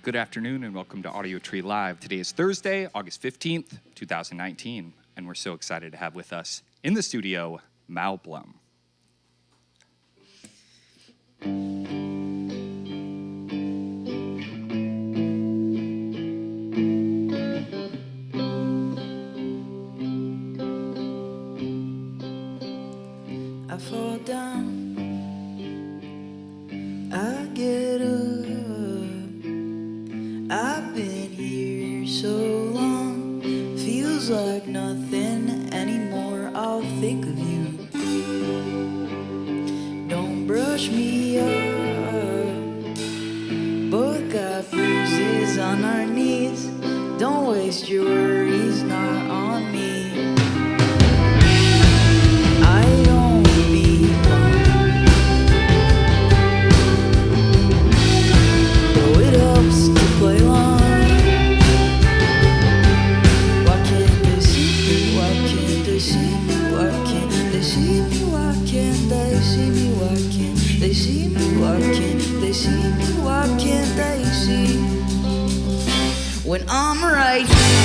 Good afternoon and welcome to Audiotree Live. Today is Thursday, August 15th, 2019, and we're so excited to have with us in the studio, Mal Blum. I fall down, I get up. I've been here so long, feels like nothing anymore. I'll think of you. Don't brush me up, both got bruises on our knees. Don't waste your worries, not on me. I don't belong, though it helps to play along. Why can't they see me? Why can't they see me? Why can't they see me? Why can't they see me? Why can't they see me? Why can't they see me? Why can't they see when I'm right here?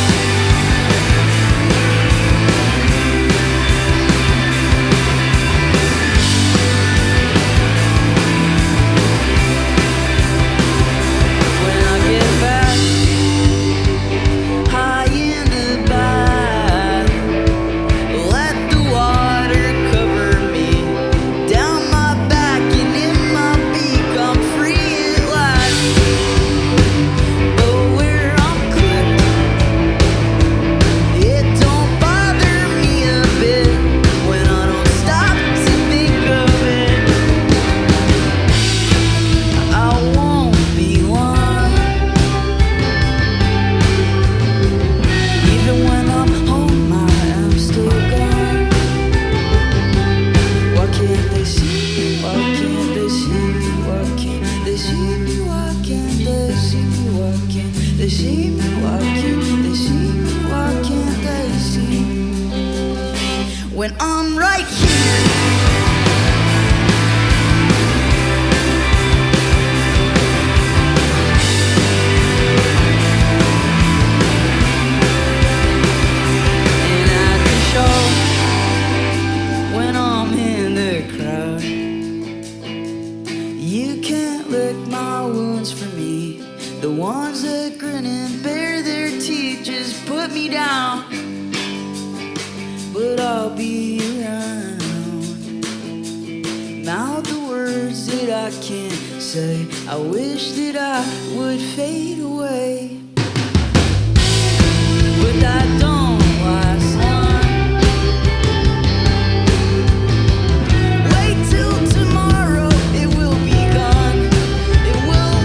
When I'm right here. And at the show, when I'm in the crowd, you can't lick my wounds for me. The ones that grin and bare their teeth just put me down. But I'll be around. Mouth the words that I can't say. I wish that I would fade away, but that don't last long. Wait till tomorrow, it will be gone. It will.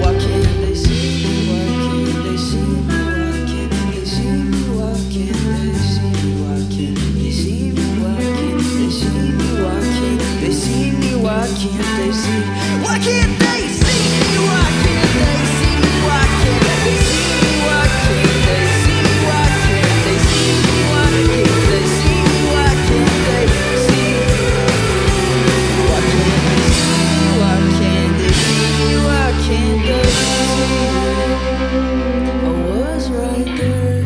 Why can't they see me? Why can't they see me? Why can't they see me? Why can't they see me? Why can't they see me? Why can't they see me? Why can't they see me? Why can't they see? Why can't they see me? Why can't they see me? Why can't they see me? Why can't they see me? Why can't they see me? Why can't they see me? Why can't they see? Why can't they see me? Why can't they see me? Why can't they see? I was right there.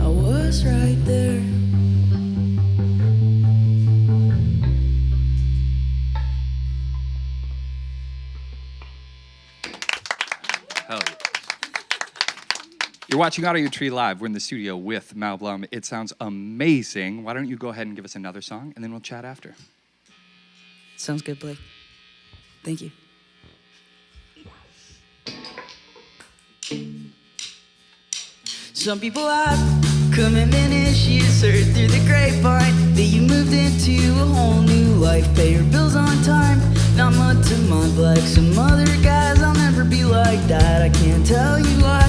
I was right there. Hell yeah. You're watching Audiotree Live. We're in the studio with Mal Blum. It sounds amazing. Why don't you go ahead and give us another song, and then we'll chat after. Sounds good, Blake. Thank you. Some people have commitment issues. Heard through the grapevine that you moved into a whole new life. Pay your bills on time, not much to month like some other guys. I'll never be like that. I can't tell you why.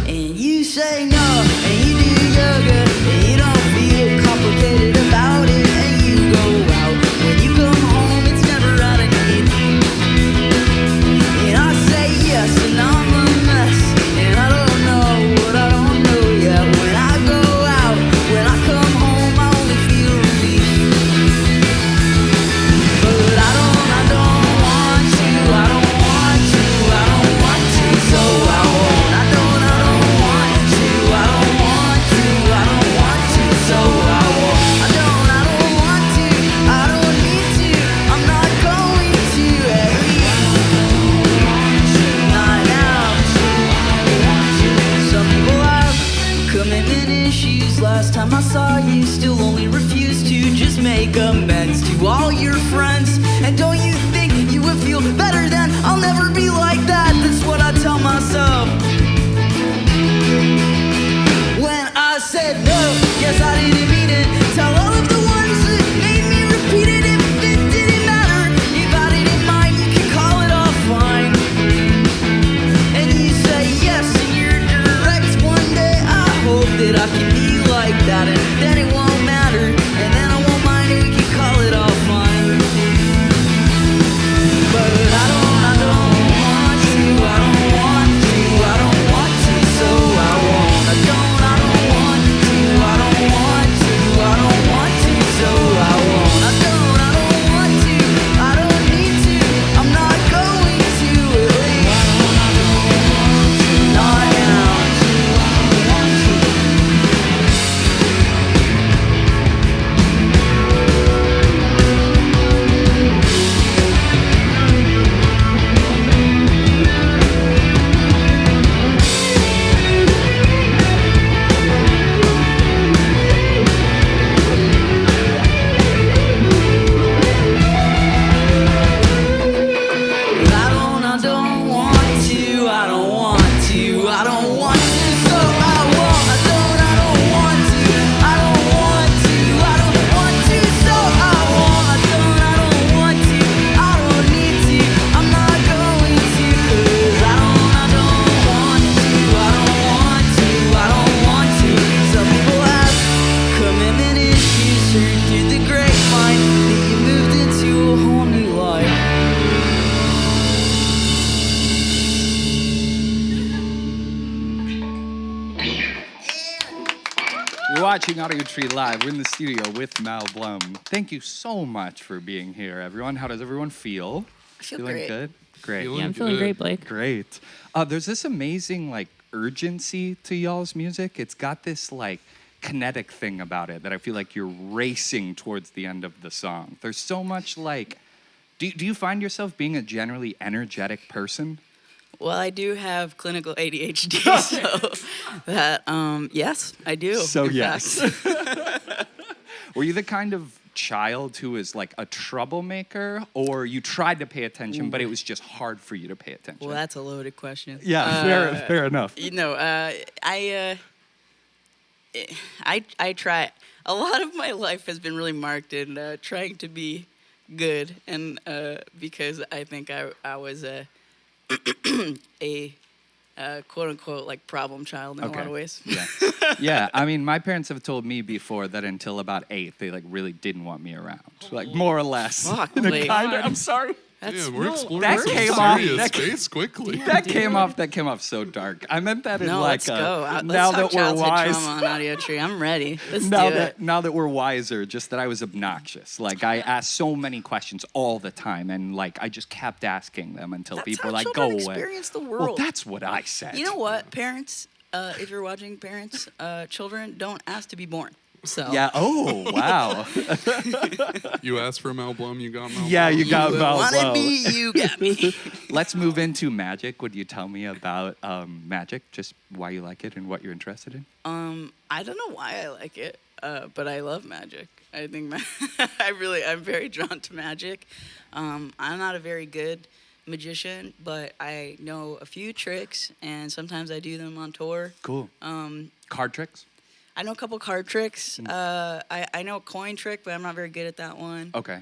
And you say no, and you do yoga, and you don't feel complicated about it. And you go out, when you come home, it's never out of need. And I say yes, and I'm a mess, and I don't know what I don't know yet. When I go out, when I come home, I only feel relief. 'cause last time I saw you, still only refused to just make amends to all your friends. And don't you think you would feel better then? I'll never be like that, that's what I tell myself. When I said no, yes, I didn't mean it. Tell all of the ones that made me repeat it. If it didn't matter, if I didn't mind, you can call it all fine. And you say yes in your direct. One day I hope that I can be like that, and then it won't matter, and then I won't mind, and we can call it all fine. But I don't want to, I don't want to, I don't want to, so I won't. I don't want to, I don't want to, I don't want to, so I won't. I don't want to, I don't need to, I'm not going to, at least not now. I don't want to, I don't want to, I don't want to, so I won't. I don't want to, I don't want to, I don't want to, so I won't. I don't want to, I don't need to, I'm not going to, 'cause I don't want to, I don't want to, I don't want to. Some people have commitment issues, heard through the grapevine that you moved into a whole new life. You're watching Audiotree Live. We're in the studio with Mal Blum. Thank you so much for being here, everyone. How does everyone feel? I feel Feeling great. good? Great. Yeah, I'm feeling great, Blake. Great. There's this amazing like urgency to y'all's music. It's got this like kinetic thing about it that I feel like you're racing towards the end of the song. There's so much like, do you find yourself being a generally energetic person? Well, I do have clinical ADHD, so that, yes, I do. So in yes. fact. Were you the kind of child who is like a troublemaker, or you tried to pay attention, but it was just hard for you to pay attention? Well, that's a loaded question. Yeah, fair enough. You know, I try. A lot of my life has been really marked in trying to be good, and because I think I was a quote unquote like problem child in a lot of ways. Yeah. Yeah. I mean, my parents have told me before that until about 8, they like really didn't want me around. Like more or less. Fuck, In a Blake. kind of, I'm sorry. Yeah, we're exploring that some came off- serious that- space quickly. That came off so dark. I meant that in No, like let's go. now Let's that talk we're childhood wise. trauma on Audiotree. I'm ready. Let's Now do it. now that we're wiser, just that I was obnoxious. Like I asked so many questions all the time, and like I just kept asking them until That's people how were like, children "Go away." experience the Well, world. that's what I said. You know what, parents? If you're watching, parents, children don't ask to be born. So Yeah. Oh, wow. You asked for Mal Blum, you got Mal Yeah, Blum. you got Mal wanted Blum. me, you got me. Let's move into magic. Would you tell me about magic? Just why you like it and what you're interested in? I don't know why I like it, but I love magic. I think I'm very drawn to magic. I'm not a very good magician, but I know a few tricks, and sometimes I do them on tour. Cool. Card tricks? I know a couple card tricks. I know a coin trick, but I'm not very good at that one. Okay.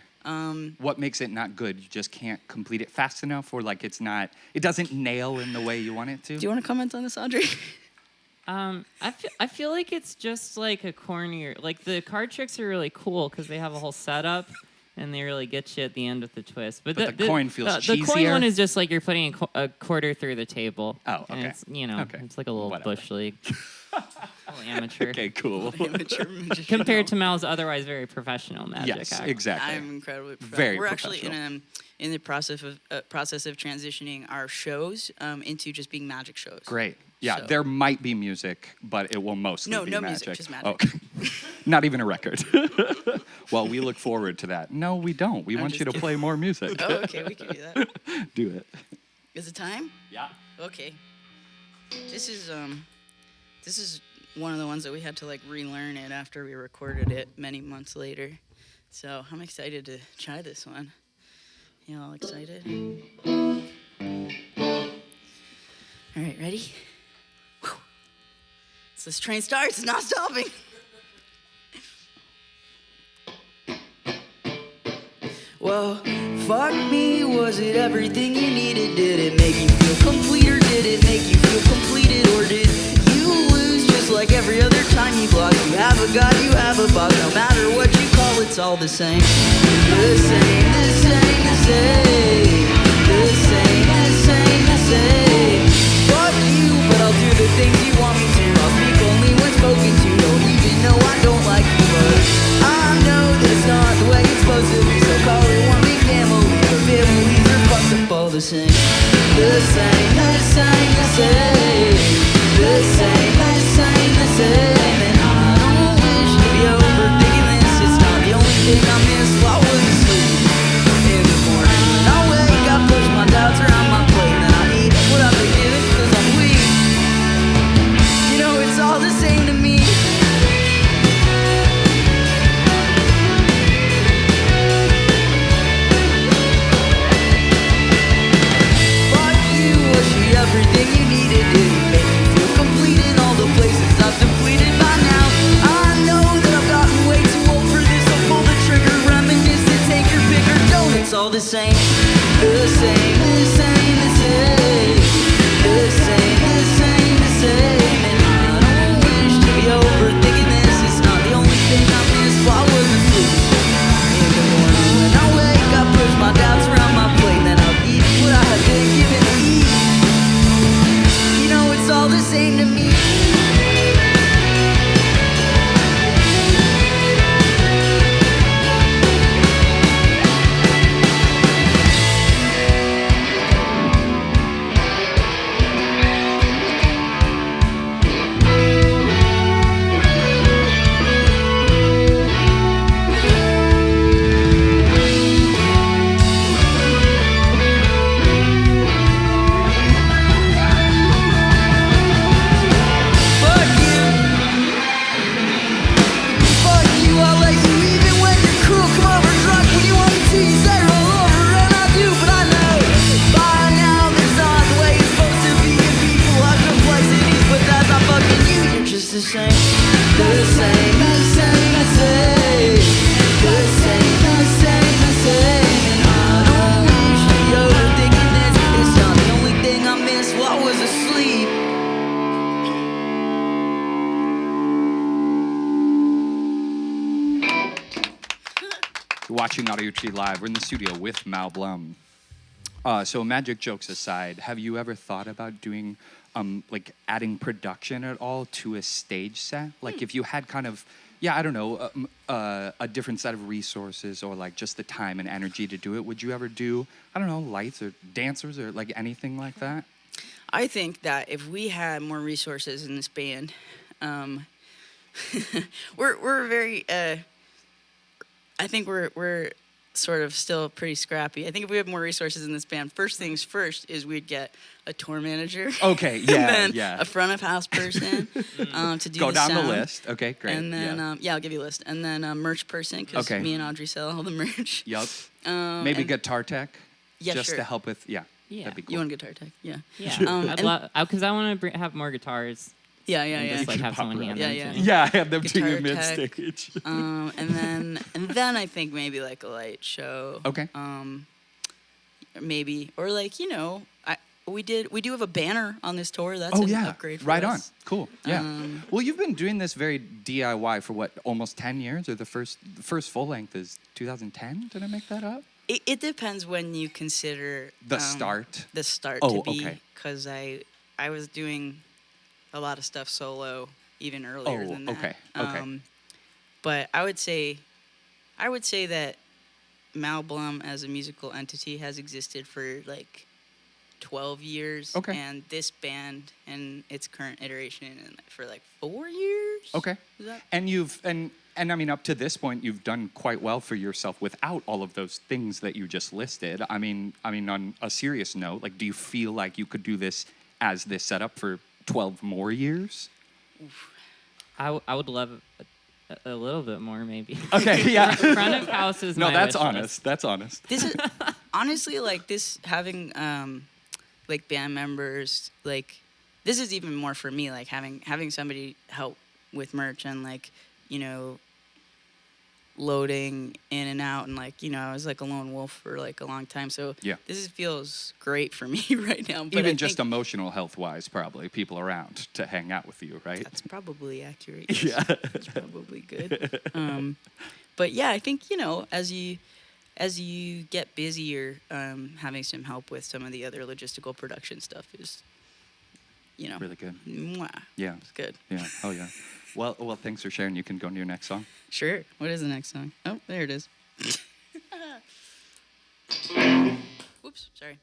What makes it not good? You just can't complete it fast enough, or like it doesn't nail in the way you want it to? Do you want to comment on this, Audrey? I feel like it's just like a cornier. Like the card tricks are really cool because they have a whole setup and they really get you at the end with the twist. But the coin feels the coin cheesier? one is just like you're putting a quarter through the table. Oh, okay. And it's Okay. it's like a little Whatever. bush league. A little amateur. Okay, cool. Amateur magician. Compared to Mal's otherwise very professional magic Yes, act. exactly. I'm incredibly professional. Very We're actually professional. in the process of transitioning our shows into just being magic shows. Great. Yeah, So- there might be music, but it will mostly No, be no magic. music, just magic. Okay. Not even a record. Well, we look forward to that. No, we don't. We want you just to kidding. play more music. Oh, okay, we can do that. Do it. Is it time? Yeah. Okay. This is one of the ones that we had to like relearn it after we recorded it many months later. So I'm excited to try this one. You all excited? All right, ready? Whew. So this train starts, it's not stopping. Well, fuck me, was it everything you needed? Did it make you feel complete, or did it make you feel completed? Or did you lose just like every other time you block? You have a god, you have a boss, no matter what you call, it's all the same. The same, the same, the same. The same, the same, the same. Fuck you, but I'll do the things you want me to. I'll speak only when spoken to. Don't even know I don't like you, but I know that it's not the way it's supposed to be. So call it one big family, or families are fucked up all the same. The same, the same, the same. The same, the same, the same. And I don't wish to be overthinking this. It's not the only thing I miss while I was asleep. In the morning when I wake, I push my doubts around my plate. And then I eat what I've been given, cause I'm weak. You know it's all the same to me. Everything you needed, did it make you feel complete in all the places I've depleted by now? I know that I've gotten way too old for this. I'll pull the trigger, reminisce, and take your pick or don't. It's all the same, the same, the same, the same, the same, the same, the same. And I don't wish to be overthinking this. It's not the only thing I miss while I was asleep. In the morning when I wake, I push my doubts around my plate, then I'll eat what I have been given to eat. It's all the same to me. The same, the same, the same, the same, the same, the same, the same. And I don't wish to be overthinking this. It's not the only thing I miss while I was asleep. You're watching Audiotree Live. We're in the studio with Mal Blum. So magic jokes aside, have you ever thought about doing like adding production at all to a stage set? Like if you had kind of, I don't know, a different set of resources or like just the time and energy to do it, would you ever do, I don't know, lights or dancers or like anything like that? I think that if we had more resources in this band, we're very, I think we're sort of still pretty scrappy. I think if we had more resources in this band, first things first is we'd get a tour manager. Okay, and then yeah. a front of house person to do Go the down sound. the list. Okay, great. And then, I'll give you a list. And then a merch person, because Okay. me and Audrey sell all the merch. Yup. Maybe and- guitar tech? Yeah, just sure. to help with, Yeah. that'd be cool. You want a guitar tech? Yeah. Yeah, because I want to have more guitars. Yeah. And just like have Pop someone hand Yeah, them yeah. to me. Yeah, have them to your Guitar mid-stage. and then I think maybe like a light show. Okay. Maybe, or like, we do have a banner on this tour. That's an upgrade for right us. on. Cool. Yeah. Well, you've been doing this very DIY for what, almost 10 years? Or the first full length is 2010? Did I make that up? It depends when you consider The start. The start Oh, to be, okay. because I was doing a lot of stuff solo even earlier than that. Okay. But I would say that Mal Blum as a musical entity has existed for like 12 years. Okay. And this band and its current iteration for like 4 years. Okay. Is that- And I mean, up to this point, you've done quite well for yourself without all of those things that you just listed. I mean, on a serious note, like, do you feel like you could do this as this setup for 12 more years? I would love a little bit more, maybe. Okay, yeah. Front of house is No, my that's wish honest. list. That's honest. This is honestly like this having like band members, like this is even more for me, like having somebody help with merch and like, you know, loading in and out, and like, you know, I was like a lone wolf for like a long time, so Yeah. feels great for me right now. But Even I just think emotional health wise, probably people around to hang out with you, right? that's probably accurate. Yeah. That's probably good. But yeah, I think, you know, as you get busier, having some help with some of the other logistical production stuff is, you know, Really good. mwah, Yeah. it's good. Yeah. Oh yeah. Well, thanks for sharing. You can go into your next song. Sure. What is the next song? Oh, there it is. Whoops, sorry.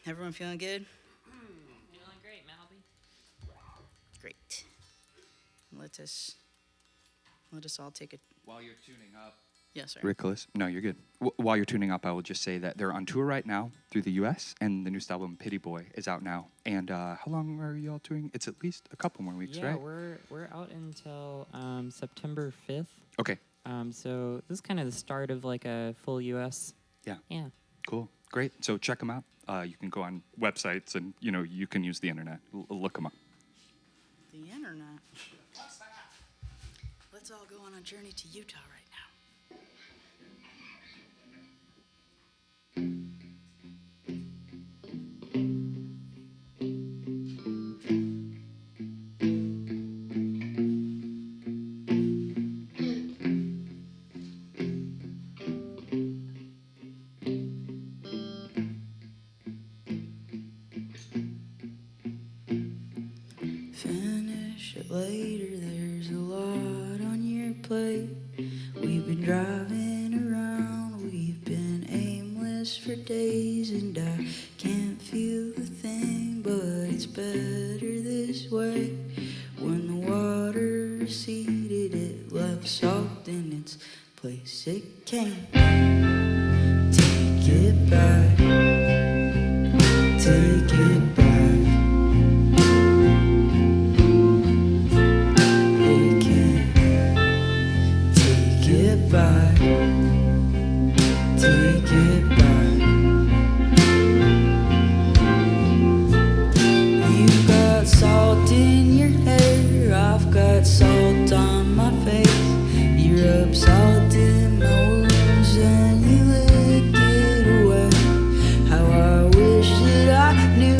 Everyone feeling good? Feeling great, Malby. Great. Let us all take a. While you're tuning up. Yeah, sorry. Ridiculous. No, you're good. While you're tuning up, I will just say that they're on tour right now through the U.S. and the newest album "Pity Boy" is out now. And how long are y'all touring? It's at least a couple more weeks, Yeah, right? we're out until September 5th. Okay. So this is kind of the start of like a full U.S. Yeah. Yeah. Cool. Great. So check them out. You can go on websites and you can use the internet. Look them up. The internet. What's that? Let's all go on a journey to Utah right now. Finish it later, there's a lot on your plate. We've been driving around, we've been aimless for days, and I can't feel a thing, but it's better this way. When the water receded, it left salt in its place. It can't take it back, take it back. It can't take it back, take it back. You've got salt in your hair, I've got salt on my face. You rub salt in my wounds and you lick it away. How I wish that I knew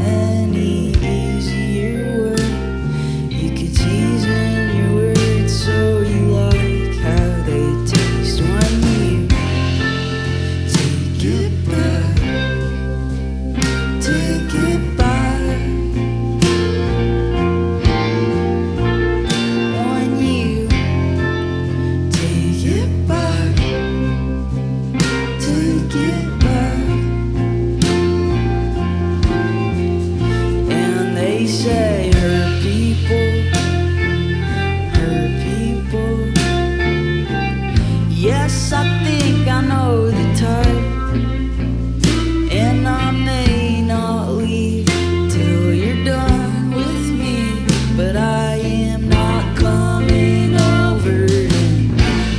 any easier way. You could season your words so you like how they taste when you take it back, take it back. When you take it back, take it back. And they say hurt people, hurt people. Yes, I think I know the type. And I may not leave till you're done with me, but I am not coming over.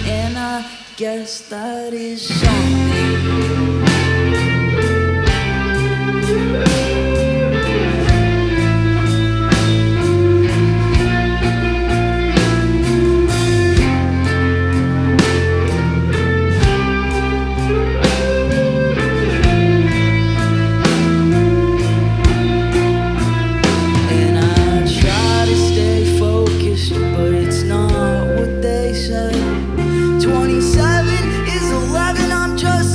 And I guess that is something. And I try to stay focused, but it's not what they say. 27 is 11, I'm just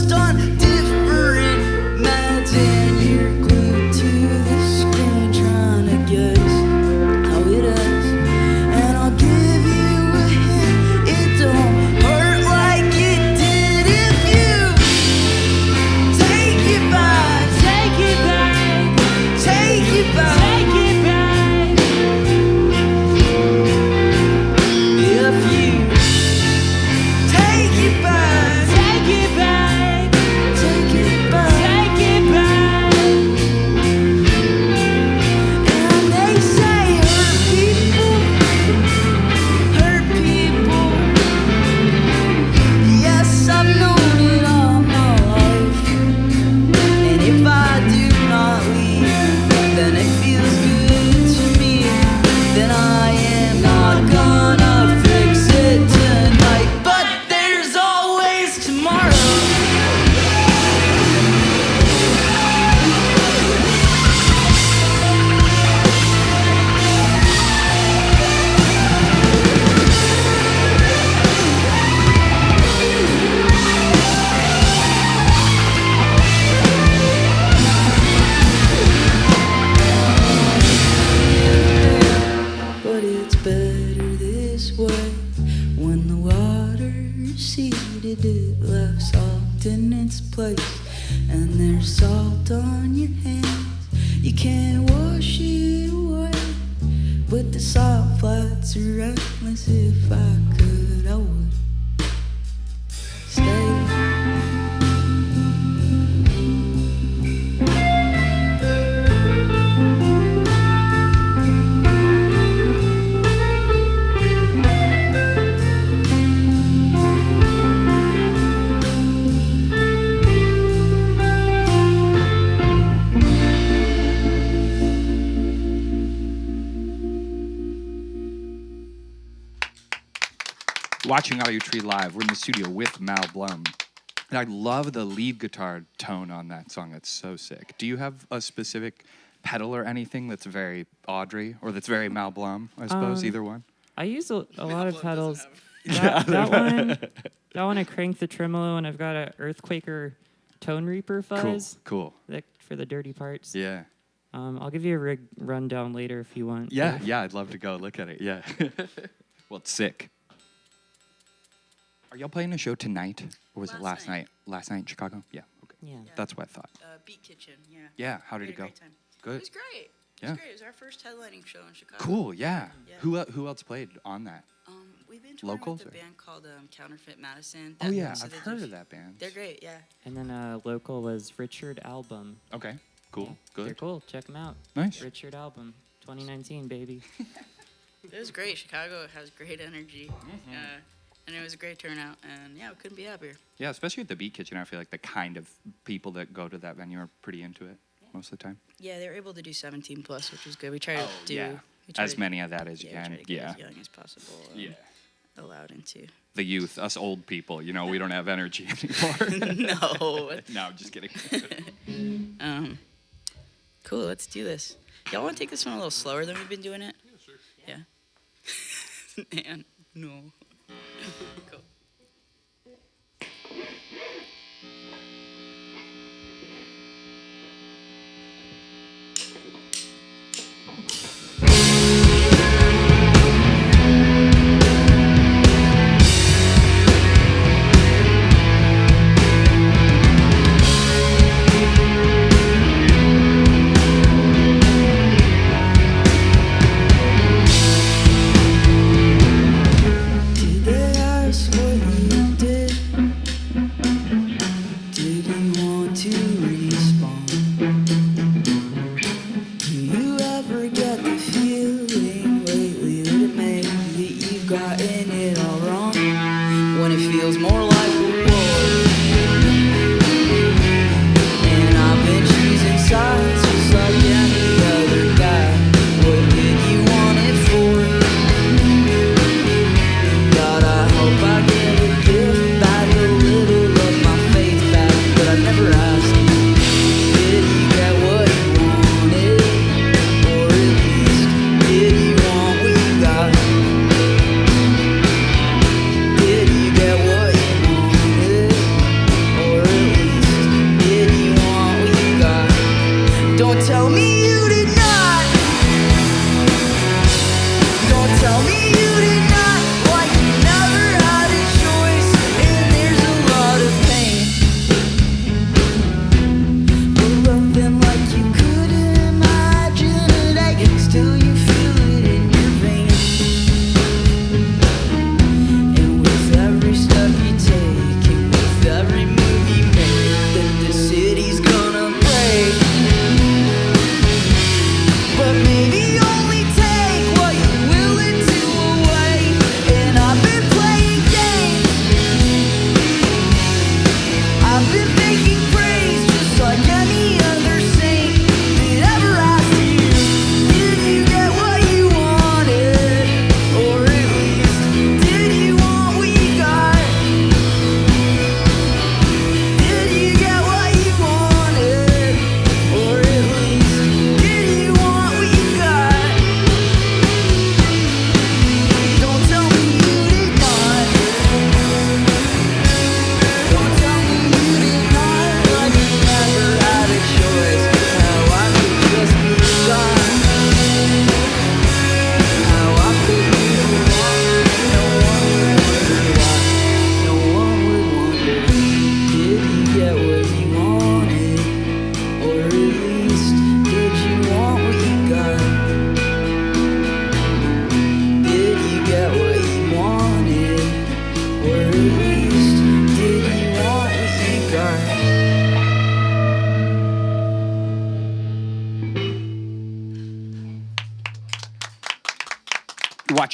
way. When the water receded, it left salt in its place. And there's salt on your hands, you can't wash it away. But the salt flats are endless. If I could, I would stay. Watching Audiotree live, we're in the studio with Mal Blum. And I love the lead guitar tone on that song. It's so sick. Do you have a specific pedal or anything that's very Audrey or that's very Mal Blum, I suppose? Either one? I use a lot of pedals. That one I crank the tremolo, and I've got a Earthquaker Tone Reaper fuzz. Cool. For the dirty parts. Yeah. I'll give you a rig rundown later if you want. Yeah, I'd love to go look at it. Yeah. Well, it's sick. Are y'all playing a show tonight? Or was it last night? Last night in Chicago? Yeah. Okay. Yeah. That's what I thought. Beat Kitchen, yeah. Yeah. How did We it had a go? great time. Good. It was great. It Yeah. was great. It was our first headlining show in Chicago. Cool. Yeah. Yeah. Who else played on that? We've been touring Locals, with a or? band called Counterfeit Madison. Oh yeah, So I've they heard do- of that band. They're great, yeah. And then local was Richard Album. Okay. Cool. They're Good. cool. Check them out. Nice. Richard Album, 2019, baby. It was great. Chicago has great energy. And it was a great turnout. And yeah, we couldn't be happier. Yeah, especially at the Beat Kitchen, I feel like the kind of people that go to that venue are pretty into it most of the time. Yeah, they were able to do 17 plus, which was good. We try to do we try As to- many of that as you yeah, we try can. to get Yeah. as young as possible. Allowed into. The youth, us old people, you know, we don't have energy anymore. No. No, I'm just kidding. Cool, let's do this. Y'all want to take this one a little slower than we've been doing it? Yeah, sure. Yeah. Man, no. Cool. Did they ask what you did? Did you want to respond? Do you ever get the feeling lately that it may be that you've gotten it all wrong? When it feels more like a war. And I've been choosing sides just like any other guy. What did you want it for? God, I hope I get a gift back, a little of my faith back, but I never asked. Did you get what you wanted? Or at least, did you want what you got? Did you get what you wanted?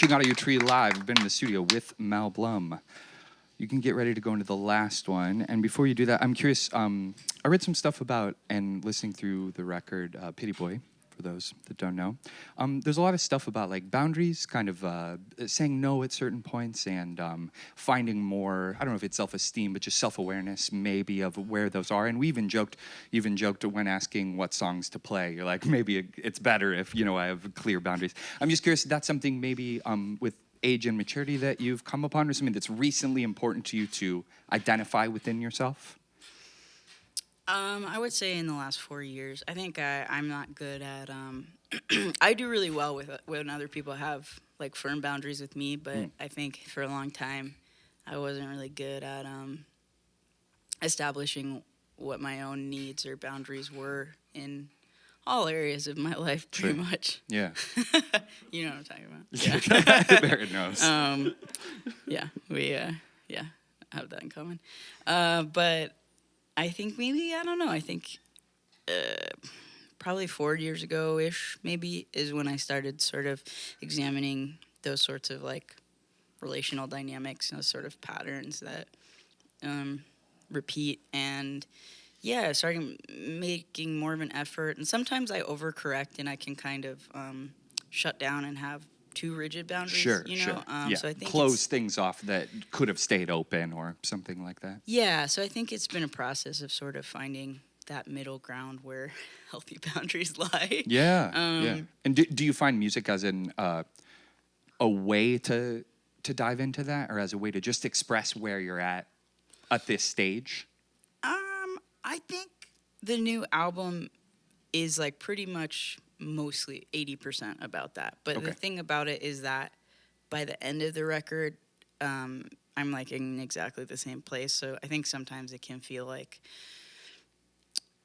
watching Audiotree live. We've been in the studio with Mal Blum. You can get ready to go into the last one. And before you do that, I'm curious. I read some stuff about, and listening through the record, Pity Boy, for those that don't know. There's a lot of stuff about like boundaries, kind of saying no at certain points, and finding more, I don't know if it's self-esteem, but just self-awareness maybe of where those are. And we even joked when asking what songs to play. You're like, maybe it's better if, I have clear boundaries. I'm just curious if that's something maybe with age and maturity that you've come upon, or something that's recently important to you to identify within yourself? I would say in the last 4 years. I think I'm not good at. I do really well with when other people have like firm boundaries with me, but I think for a long time I wasn't really good at establishing what my own needs or boundaries were in all areas of my life, pretty much. Yeah. You know what I'm talking about. Yeah. Barrett knows. Yeah, we have that in common. But I think maybe, I don't know, I think probably 4 years ago-ish maybe is when I started sort of examining those sorts of like relational dynamics and those sort of patterns that repeat, and starting making more of an effort. And sometimes I overcorrect and I can kind of shut down and have too rigid boundaries. Sure. So I think close things off that could have stayed open or something like that. Yeah, so I think it's been a process of sort of finding that middle ground where healthy boundaries lie. Yeah. And do you find music as a way to dive into that, or as a way to just express where you're at this stage? I think the new album is like pretty much mostly 80% about that. But the thing about it is that by the end of the record, I'm like in exactly the same place. So I think sometimes it can feel like,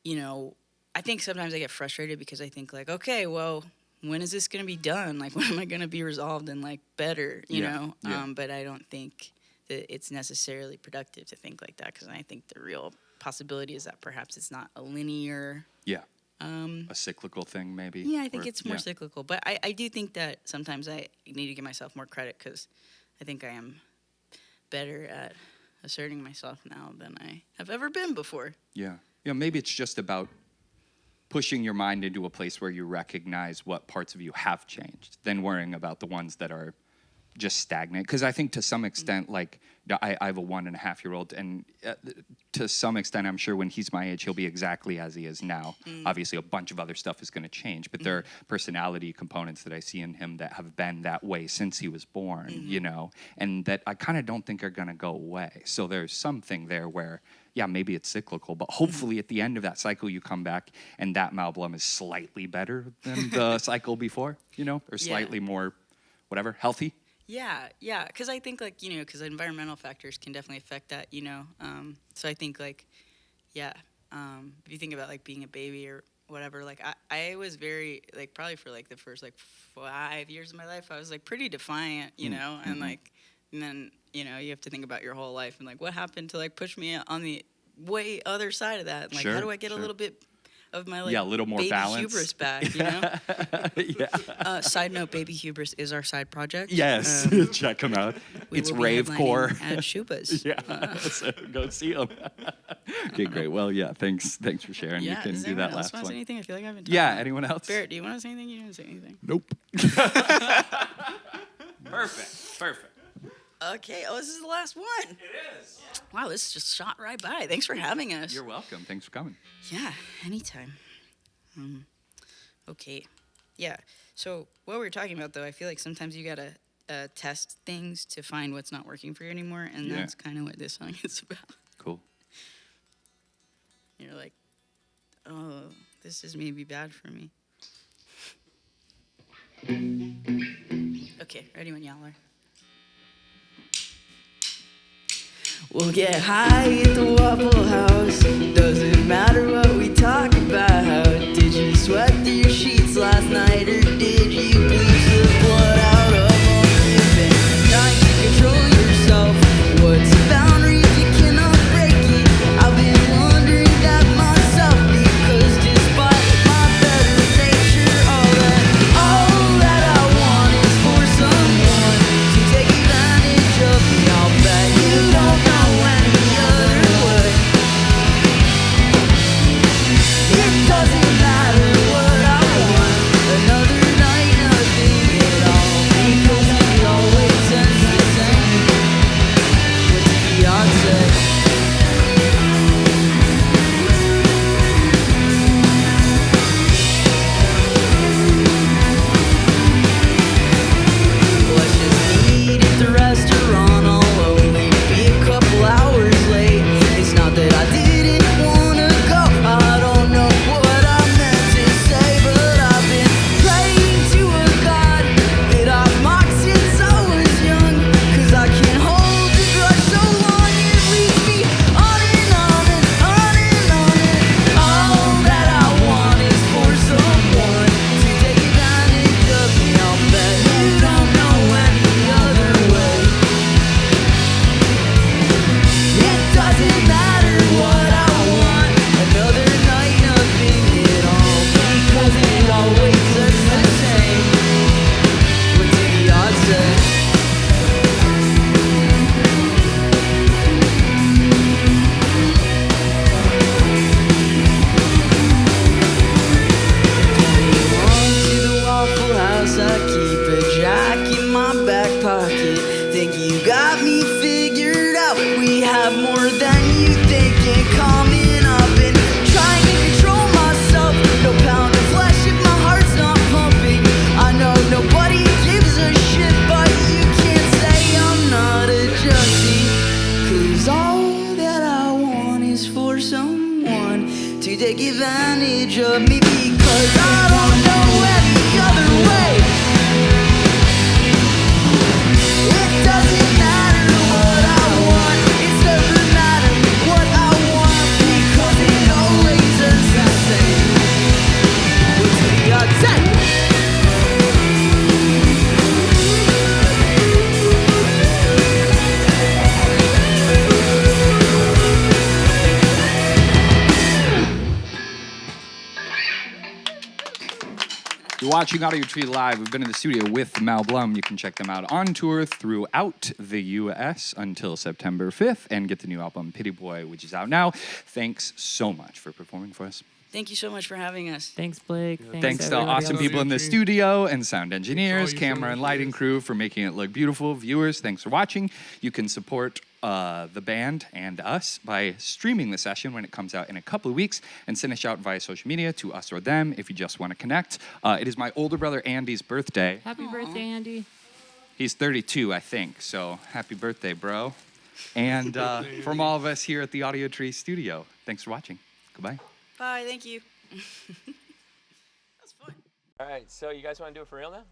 I think sometimes I get frustrated because I think like, okay, well, when is this going to be done? Like, when am I going to be resolved and like better, you know? But I don't think that it's necessarily productive to think like that, because I think the real possibility is that perhaps it's not a linear... a cyclical thing, maybe. Yeah, I think it's more cyclical. But I do think that sometimes I need to give myself more credit, because I think I am better at asserting myself now than I have ever been before. Yeah. Maybe it's just about pushing your mind into a place where you recognize what parts of you have changed, than worrying about the ones that are just stagnant. Because I think to some extent, like, I have a 1.5-year-old, and to some extent, I'm sure when he's my age, he'll be exactly as he is now. Obviously, a bunch of other stuff is going to change, but there are personality components that I see in him that have been that way since he was born, and that I kind of don't think are going to go away. So there's something there where, maybe it's cyclical, but hopefully at the end of that cycle, you come back and that Mal Blum is slightly better than the cycle before, or slightly more, whatever, healthy. Yeah, because I think, like, because environmental factors can definitely affect that, so I think, like, if you think about, like, being a baby or whatever, like, I was very, like, probably for, like, the first, like, 5 years of my life, I was, like, pretty defiant, and, like, and then, you have to think about your whole life and, like, what happened to, like, push me on the way other side of that, and, like, how do I get a little bit of my, like, a little more baby balance. hubris back, Side note, Baby Hubris is our side project. Yes, check them out. It's Ravecore. At Shubas. So go see them. Okay, great. Well, thanks for sharing. You can do that last one. Say anything? I feel like I haven't talked about it. Anyone else? Barrett, do you want to say anything? You didn't say anything. Nope. Perfect. Okay, this is the last one. It is. Wow, this just shot right by. Thanks for having us. You're welcome. Thanks for coming. Yeah, anytime. Okay. Yeah, so what we were talking about, though, I feel like sometimes you gotta test things to find what's not working for you anymore, and that's kind of what this song is about. Cool. You're like, oh, this is maybe bad for me. Okay, ready when y'all are. We'll get high at the Waffle House. Doesn't matter what we talk about. Did you sweat through your sheets last night, or did you bleach the blood out of all living? Trying to control yourself. What's the boundaries? You cannot break it. I've been wondering that myself, because despite my better nature, all that I want is for someone have more than you think, and coming up and trying to control myself. No pound of flesh if my heart's not pumping. I know nobody gives a shit, but you can't say I'm not adjusting. 'Cause all that I want is for someone to take advantage of me, because I don't know any other way. It doesn't matter what I want, it doesn't matter what I want, because it always is the same. What's the outside? You're watching Audiotree Live. We've been in the studio with Mal Blum. You can check them out on tour throughout the U.S. until September 5th and get the new album, Pity Boy, which is out now. Thanks so much for performing for us. Thank you so much for having us. Thanks, Blake. Thanks to everybody awesome else. people in the studio and sound engineers, you camera so and much, lighting guys. crew for making it look beautiful. Viewers, thanks for watching. You can support the band and us by streaming the session when it comes out in a couple of weeks, and send us out via social media to us or them if you just want to connect. It is my older brother Andy's birthday. Happy birthday, Andy. He's 32, I think, so happy birthday, bro. And from all of us here at the Audiotree studio, thanks for watching. Goodbye. Bye, thank you. All right, so you guys want to do it for real now?